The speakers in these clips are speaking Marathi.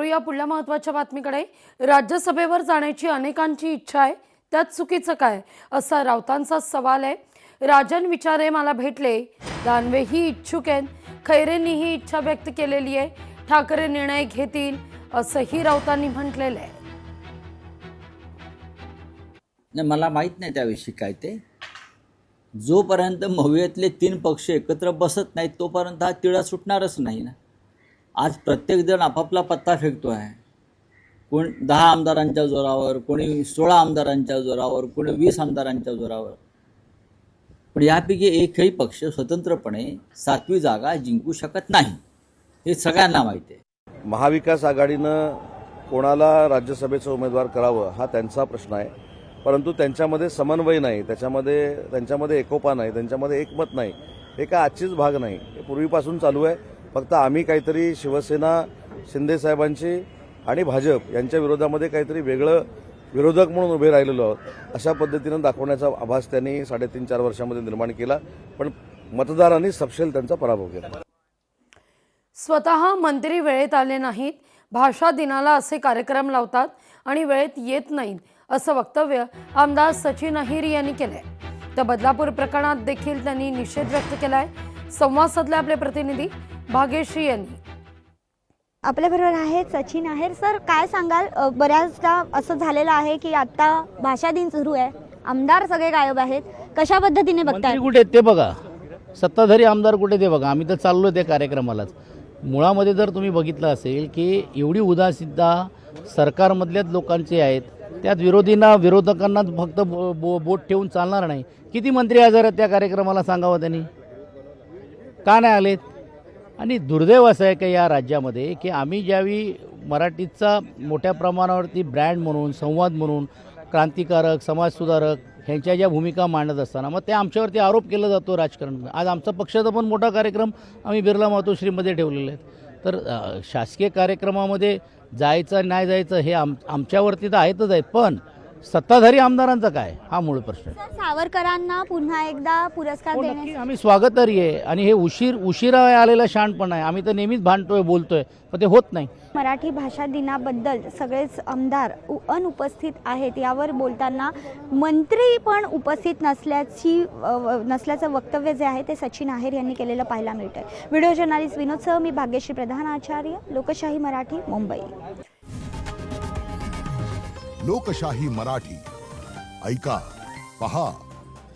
वळूया पुढल्या महत्त्वाच्या बातमीकडे। राज्यसभेवर जाण्याची अनेकांची इच्छा आहे, त्यात चुकीचं काय असा राऊतांचा सवाल आहे। राजन विचारे मला भेटले, दानवेही इच्छुक आहेत, खैरेंनीही इच्छा व्यक्त केलेली आहे, ठाकरे निर्णय घेतील असंही राऊतांनी म्हटलेलं आहे। मला माहित नाही त्याविषयी काय ते। जोपर्यंत महुयातले 3 पक्ष एकत्र बसत नाहीत तोपर्यंत हा तिढा सुटणारच नाही ना। आज प्रत्येक जण आपापला पत्ता फेकतो आहे। कोण 10 आमदारांच्या जोरावर, कोणी 16 आमदारांच्या जोरावर, कोणी 20 आमदारांच्या जोरावर। पण यापैकी एकही पक्ष स्वतंत्रपणे 7वी जागा जिंकू शकत नाही, हे सगळ्यांना माहिती आहे। महाविकास आघाडीनं कोणाला राज्यसभेचा उमेदवार करावं हा त्यांचा प्रश्न आहे, परंतु त्यांच्यामध्ये समन्वय नाही, त्यांच्यामध्ये एकोपा नाही, त्यांच्यामध्ये एकमत नाही। हे काय आजचीच भाग नाही, हे पूर्वीपासून चालू आहे। फक्त आम्ही काहीतरी शिवसेना शिंदे साहेबांची आणि भाजप यांच्या विरोधामध्ये काहीतरी वेगळं विरोधक म्हणून उभे राहिलेलो आहोत, अशा पद्धतीनं दाखवण्याचा आभास त्यांनी 3.5-4 वर्षामध्ये निर्माण केला। पण मतदारांनी सपशेल त्यांचा पराभव केला। स्वतः मंत्री वेळेत आले नाहीत, भाषा दिनाला असे कार्यक्रम लावतात आणि वेळेत येत नाहीत असं वक्तव्य आमदार सचिन अहिर यांनी केलंय। तर बदलापूर प्रकरणात देखील त्यांनी निषेध व्यक्त केलाय। संवाद साधले आपले प्रतिनिधी भाग्यश्री यांनी। आपल्याबरोबर आहेत सचिन अहिर। सर, काय सांगाल? बऱ्याचदा असं झालेलं आहे की आता भाषा दिन सुरू आहे, आमदार सगळे गायब आहेत, कशा पद्धतीने बघताय? मंत्री कुठे आहेत ते बघा, सत्ताधारी आमदार कुठे ते बघा। आम्ही तर चाललो त्या कार्यक्रमालाच। मुळामध्ये जर तुम्ही बघितलं असेल की एवढी उदासीनता सरकारमधल्याच लोकांची आहेत, त्यात विरोधकांना फक्त बोट ठेवून चालणार नाही। किती मंत्री हजर आहेत त्या कार्यक्रमाला सांगावं त्यांनी, का नाही आलेत? आणि दुर्दैव असं आहे की या राज्यामध्ये की आम्ही ज्यावेळी मराठीचा मोठ्या प्रमाणावरती ब्रँड म्हणून, संवाद म्हणून, क्रांतिकारक, समाजसुधारक ह्यांच्या ज्या भूमिका मांडत असताना मग ते आमच्यावरती आरोप केला जातो राजकारण। आज आमचा पक्षाचा पण मोठा कार्यक्रम आम्ही बिर्ला मातोश्रीमध्ये ठेवलेले आहेत। तर शासकीय कार्यक्रमामध्ये जायचं नाही जायचं हे आमच्यावरती तर आहेतच आहेत, पण सत्ताधारी आमदारांचा काय हा मूळ प्रश्न आहे। सावरकरांना पुन्हा एकदा पुरस्कार देण्यास आम्ही स्वागतार्ह आहे आणि हे उशिरा आलेला शहाणपण आहे। आम्ही तर नेहमीच भांडतोय, बोलतोय, पण ते होत नाही। मराठी भाषा दिनाबद्दल सगळेच आमदार अनुपस्थित आहेत, यावर बोलताना मंत्री पण उपस्थित नसल्याचं वक्तव्य जे आहे ते सचिन अहिर यांनी केलेलं पाहायला मिळतंय। व्हिडिओ जर्नलिस्ट विनोदसह मी भाग्यश्री प्रधान आचार्य, लोकशाही मराठी, मुंबई। लोकशाही मराठी ऐका, पहा,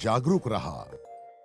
जागरूक रहा।